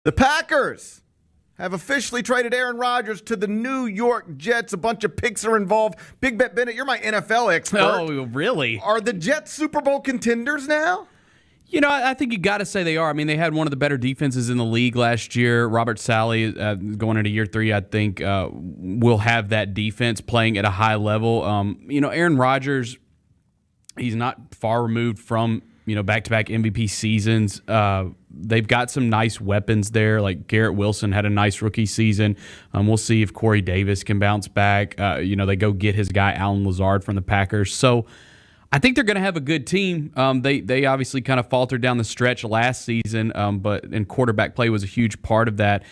The Packers have officially traded Aaron Rodgers to the New York Jets. A bunch of picks are involved. Big Bet Bennett, you're my NFL expert. Oh, really? Are the Jets Super Bowl contenders now? You know, I think you got to say they are. I mean, they had one of the better defenses in the league last year. Robert Saleh, going into year 3, I think, will have that defense playing at a high level. Aaron Rodgers, he's not far removed from, back-to-back MVP seasons. They've got some nice weapons there. Like Garrett Wilson had a nice rookie season. We'll see if Corey Davis can bounce back. They go get his guy Allen Lazard from the Packers. So I think they're going to have a good team. They obviously kind of faltered down the stretch last season, and quarterback play was a huge part of that.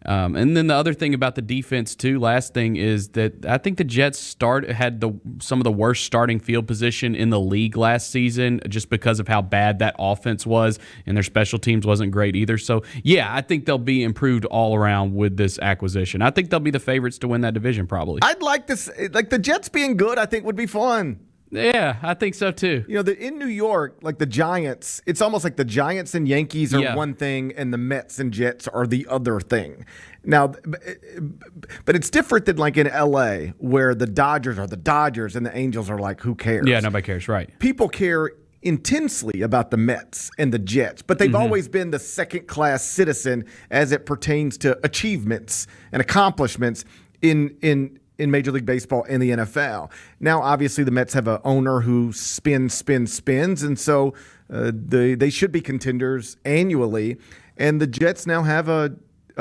And then the other thing about the defense, too, last thing, is that I think the Jets had some of the worst starting field position in the league last season just because of how bad that offense was, and their special teams wasn't great either. So, yeah, I think they'll be improved all around with this acquisition. I think they'll be the favorites to win that division probably. I'd like this. Like the Jets being good, I think would be fun. Yeah, I think so too. In New York, like the Giants, it's almost like the Giants and Yankees are one thing and the Mets and Jets are the other thing. Now, but it's different than like in LA where the Dodgers are the Dodgers and the Angels are like, who cares? Yeah, nobody cares, right. People care intensely about the Mets and the Jets, but they've always been the second-class citizen as it pertains to achievements and accomplishments in Major League Baseball and the NFL. Now, obviously, the Mets have an owner who spins, and so they should be contenders annually. And the Jets now have a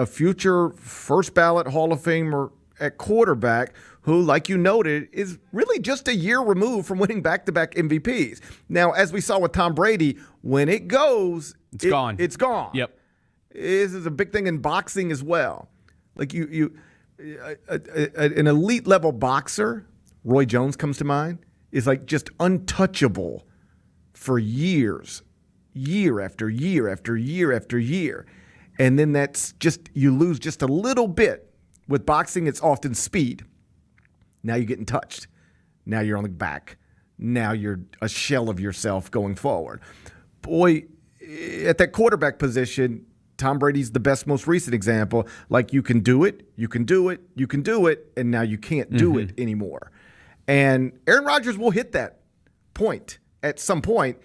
future first-ballot Hall of Famer at quarterback who, like you noted, is really just a year removed from winning back-to-back MVPs. Now, as we saw with Tom Brady, when it goes, it's gone. It's gone. Yep. This is a big thing in boxing as well. Like an elite level boxer, Roy Jones comes to mind, is like just untouchable for years, year after year after year after year. And then that's just, you lose just a little bit. With boxing, it's often speed. Now you're getting touched. Now you're on the back. Now you're a shell of yourself going forward. Boy, at that quarterback position, Tom Brady's the best, most recent example. Like, you can do it, you can do it, you can do it, and now you can't do it anymore. And Aaron Rodgers will hit that point at some point.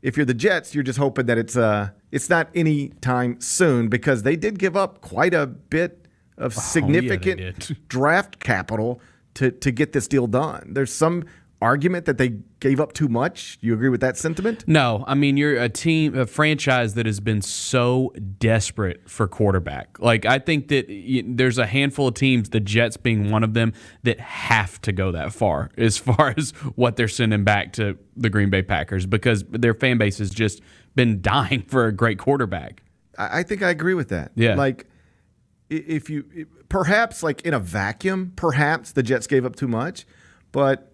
If you're the Jets, you're just hoping that it's not any time soon, because they did give up quite a bit of significant draft capital to get this deal done. There's some argument that they gave up too much. Do you agree with that sentiment? No. I mean, you're a franchise that has been so desperate for quarterback. Like, I think that there's a handful of teams, the Jets being one of them, that have to go that far as what they're sending back to the Green Bay Packers, because their fan base has just been dying for a great quarterback. I think I agree with that. Yeah. Like, if you perhaps like in a vacuum, perhaps the Jets gave up too much, but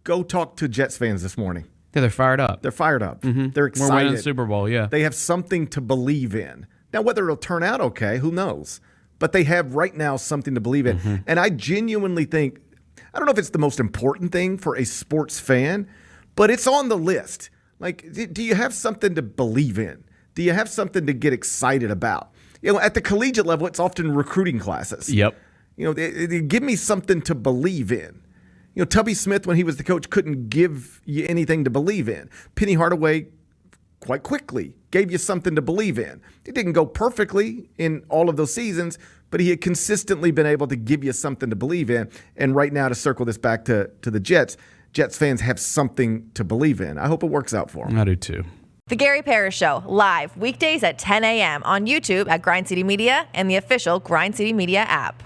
go talk to Jets fans this morning. Yeah, they're fired up. They're fired up. They're excited. We're winning the Super Bowl, yeah. They have something to believe in. Now, whether it'll turn out okay, who knows? But they have right now something to believe in. And I genuinely think, I don't know if it's the most important thing for a sports fan, but it's on the list. Like, do you have something to believe in? Do you have something to get excited about? At the collegiate level, it's often recruiting classes. Yep. They give me something to believe in. Tubby Smith, when he was the coach, couldn't give you anything to believe in. Penny Hardaway, quite quickly, gave you something to believe in. It didn't go perfectly in all of those seasons, but he had consistently been able to give you something to believe in. And right now, to circle this back to the Jets fans have something to believe in. I hope it works out for them. I do too. The Gary Parrish Show, live weekdays at 10 a.m. on YouTube at Grind City Media and the official Grind City Media app.